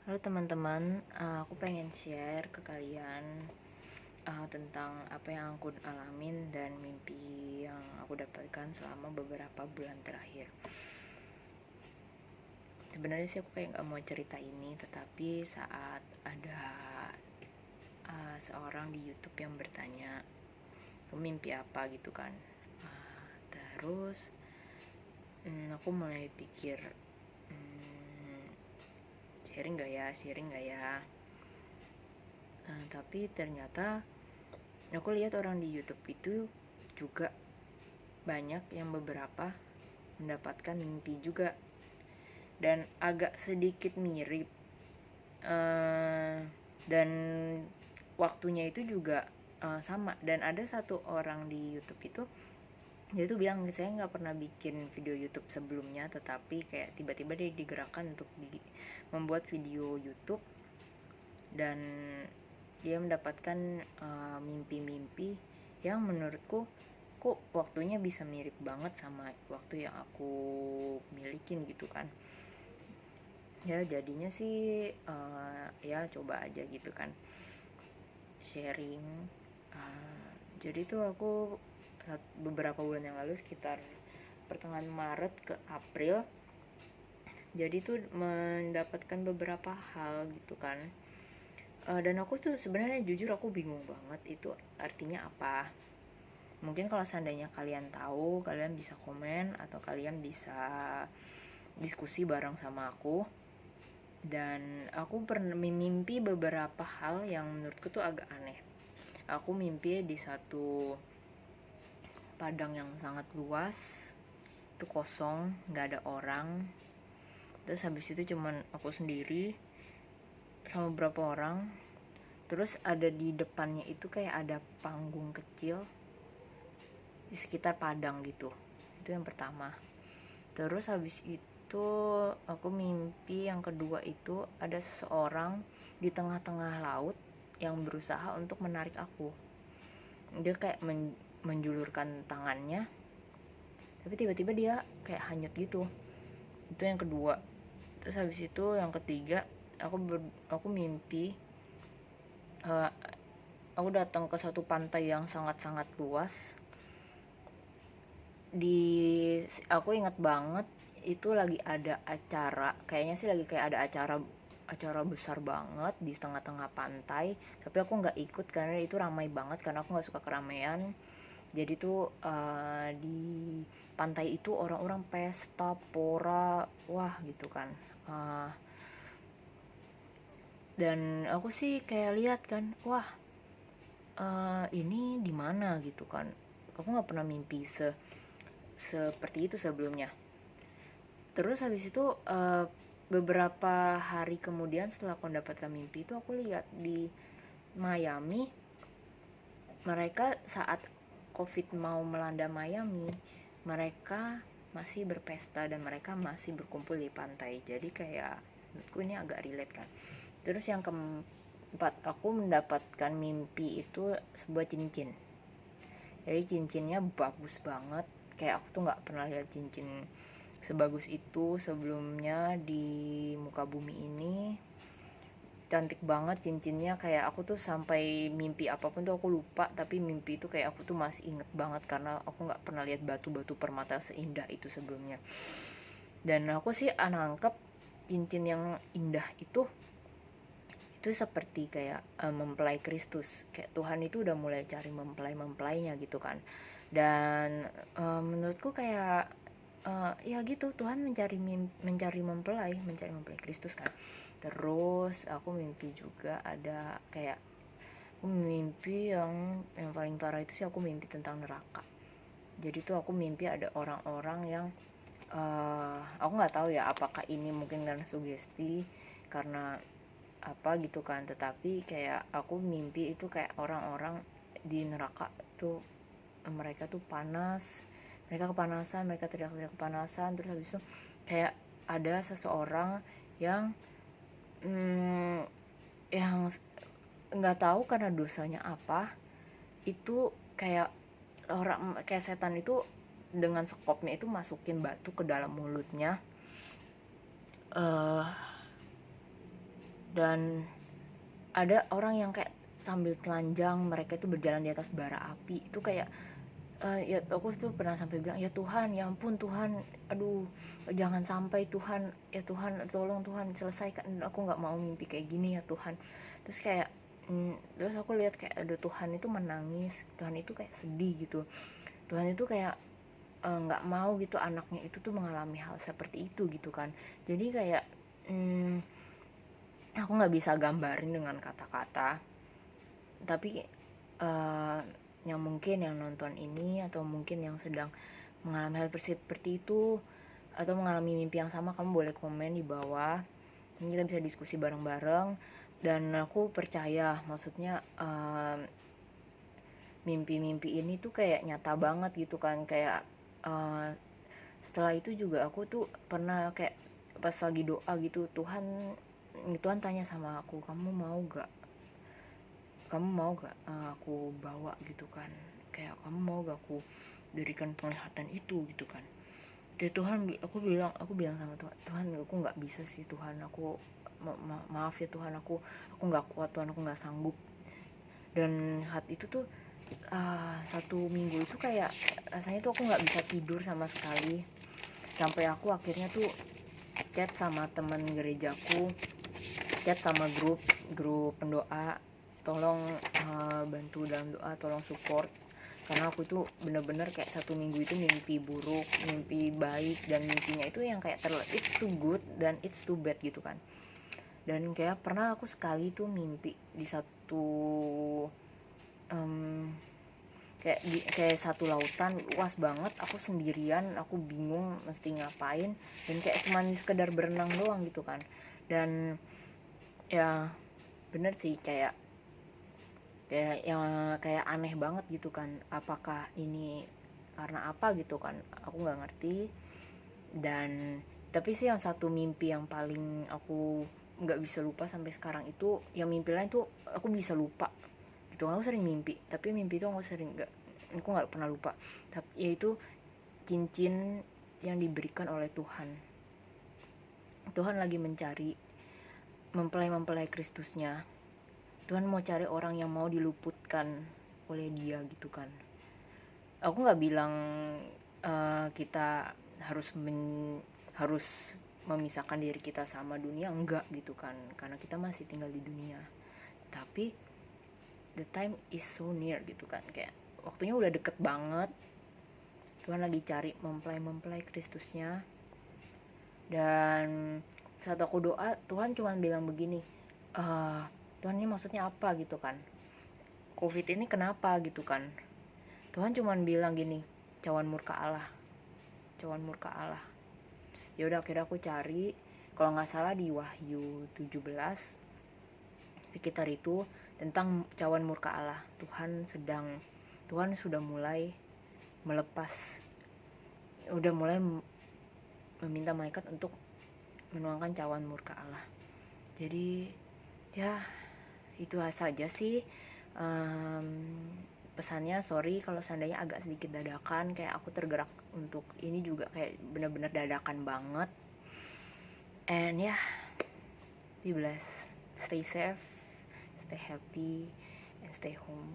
Halo teman-teman, aku pengen share ke kalian tentang apa yang aku alamin dan mimpi yang aku dapatkan selama beberapa bulan terakhir. Sebenarnya sih aku kayak gak mau cerita ini, tetapi saat ada seorang di YouTube yang bertanya, "Kamu mimpi apa?" gitu kan. Terus aku mulai pikir, sharing gak ya. Tapi ternyata aku lihat orang di YouTube itu juga banyak yang beberapa mendapatkan mimpi juga dan agak sedikit mirip, dan waktunya itu juga sama. Dan ada satu orang di YouTube itu, dia tuh bilang, saya nggak pernah bikin video YouTube sebelumnya, tetapi kayak tiba-tiba dia digerakkan untuk membuat video YouTube, dan dia mendapatkan mimpi-mimpi yang menurutku kok waktunya bisa mirip banget sama waktu yang aku milikin gitu kan. Ya jadinya sih ya coba aja gitu kan, sharing. Jadi tuh aku beberapa bulan yang lalu, sekitar pertengahan Maret ke April, jadi tuh mendapatkan beberapa hal gitu kan. Dan aku tuh sebenarnya jujur aku bingung banget itu artinya apa. Mungkin kalau seandainya kalian tahu, kalian bisa komen atau kalian bisa diskusi bareng sama aku. Dan aku pernah mimpi beberapa hal yang menurutku tuh agak aneh. Aku mimpi di satu padang yang sangat luas, itu kosong, gak ada orang. Terus habis itu cuman aku sendiri sama beberapa orang. Terus ada di depannya itu kayak ada panggung kecil di sekitar padang gitu. Itu yang pertama. Terus habis itu aku mimpi yang kedua itu ada seseorang di tengah-tengah laut yang berusaha untuk menarik aku. Dia kayak menjulurkan tangannya, tapi tiba-tiba dia kayak hanyut gitu. Itu yang kedua. Terus habis itu yang ketiga, aku mimpi aku datang ke satu pantai yang sangat-sangat luas. Aku ingat banget itu lagi ada acara, kayaknya sih lagi kayak ada acara besar banget di tengah-tengah pantai, tapi aku nggak ikut karena itu ramai banget, karena aku nggak suka keramaian. Jadi tuh di pantai itu orang-orang pesta pora, wah gitu kan. Dan aku sih kayak lihat kan, wah ini di mana gitu kan. Aku nggak pernah mimpi seperti itu sebelumnya. Terus habis itu beberapa hari kemudian setelah aku mendapatkan mimpi itu, aku lihat di Miami, mereka saat COVID mau melanda Miami, mereka masih berpesta dan mereka masih berkumpul di pantai. Jadi kayak menurutku ini agak relate kan. Terus yang keempat, aku mendapatkan mimpi itu sebuah cincin. Jadi cincinnya bagus banget, kayak aku tuh nggak pernah lihat cincin sebagus itu sebelumnya di muka bumi ini. Cantik banget cincinnya, kayak aku tuh sampai mimpi apapun tuh aku lupa, tapi mimpi itu kayak aku tuh masih inget banget karena aku nggak pernah lihat batu-batu permata seindah itu sebelumnya. Dan aku sih nangkep cincin yang indah itu seperti kayak mempelai Kristus, kayak Tuhan itu udah mulai cari mempelainya gitu kan. Dan menurutku kayak ya gitu, Tuhan mencari mempelai Kristus kan. Terus aku mimpi juga ada kayak, aku mimpi yang paling parah itu sih, aku mimpi tentang neraka. Jadi tuh aku mimpi ada orang-orang yang aku nggak tahu ya apakah ini mungkin karena sugesti, karena apa gitu kan, tetapi kayak aku mimpi itu kayak orang-orang di neraka tuh, mereka tuh panas, mereka kepanasan, mereka teriak-teriak kepanasan. Terus habis itu kayak ada seseorang yang yang nggak tahu karena dosanya apa, itu kayak setan itu dengan sekopnya itu masukin batu ke dalam mulutnya. dan ada orang yang kayak sambil telanjang, mereka itu berjalan di atas bara api. Itu kayak ya aku tuh pernah sampai bilang, ya Tuhan, ya ampun Tuhan, aduh jangan sampai Tuhan, ya Tuhan tolong Tuhan selesaikan, aku nggak mau mimpi kayak gini ya Tuhan. Terus kayak terus aku lihat kayak aduh Tuhan itu menangis, Tuhan itu kayak sedih gitu, Tuhan itu kayak nggak mau gitu anaknya itu tuh mengalami hal seperti itu gitu kan. Jadi kayak aku nggak bisa gambarin dengan kata-kata, tapi yang mungkin yang nonton ini atau mungkin yang sedang mengalami hal seperti itu atau mengalami mimpi yang sama, kamu boleh komen di bawah, ini kita bisa diskusi bareng-bareng. Dan aku percaya, maksudnya mimpi-mimpi ini tuh kayak nyata banget gitu kan. Kayak setelah itu juga aku tuh pernah kayak pas lagi doa gitu, Tuhan tanya sama aku, kamu mau gak aku bawa gitu kan, kayak kamu mau gak aku berikan penglihatan itu gitu kan. Dan Tuhan, aku bilang sama Tuhan, aku nggak bisa sih Tuhan, aku maaf ya Tuhan, aku nggak kuat Tuhan, aku nggak sanggup. Dan saat itu tuh 1 minggu itu kayak rasanya tuh aku nggak bisa tidur sama sekali, sampai aku akhirnya tuh chat sama teman gerejaku, chat sama grup pendoa, tolong bantu dalam doa, tolong support, karena aku itu bener-bener kayak 1 minggu itu mimpi buruk, mimpi baik, dan mimpinya itu yang kayak it's too good dan it's too bad gitu kan. Dan kayak pernah aku sekali tuh mimpi di kayak satu lautan luas banget, aku sendirian, aku bingung mesti ngapain, dan kayak cuman sekedar berenang doang gitu kan. Dan ya bener sih, kayak aneh banget gitu kan, apakah ini karena apa gitu kan, aku nggak ngerti. Dan tapi sih yang satu mimpi yang paling aku nggak bisa lupa sampai sekarang itu, yang mimpi lain tuh aku bisa lupa gitu. Aku sering mimpi, tapi mimpi itu aku nggak pernah lupa. Tapi yaitu cincin yang diberikan oleh Tuhan. Tuhan lagi mencari mempelai Kristusnya. Tuhan mau cari orang yang mau diluputkan oleh Dia gitu kan. Aku nggak bilang kita harus memisahkan diri kita sama dunia, enggak gitu kan, karena kita masih tinggal di dunia. Tapi the time is so near gitu kan, kayak waktunya udah deket banget. Tuhan lagi cari mempelai Kristusnya. Dan saat aku doa, Tuhan cuma bilang begini, Tuhan ini maksudnya apa gitu kan, COVID ini kenapa gitu kan. Tuhan cuma bilang gini, cawan murka Allah. Ya udah, akhirnya aku cari, kalau nggak salah di Wahyu 17 sekitar itu, tentang cawan murka Allah. Tuhan sudah mulai meminta malaikat untuk menuangkan cawan murka Allah. Jadi ya itu saja sih pesannya. Sorry kalau seandainya agak sedikit dadakan, kayak aku tergerak untuk ini juga kayak benar-benar dadakan banget. And yeah, be blessed, stay safe, stay happy, and stay home.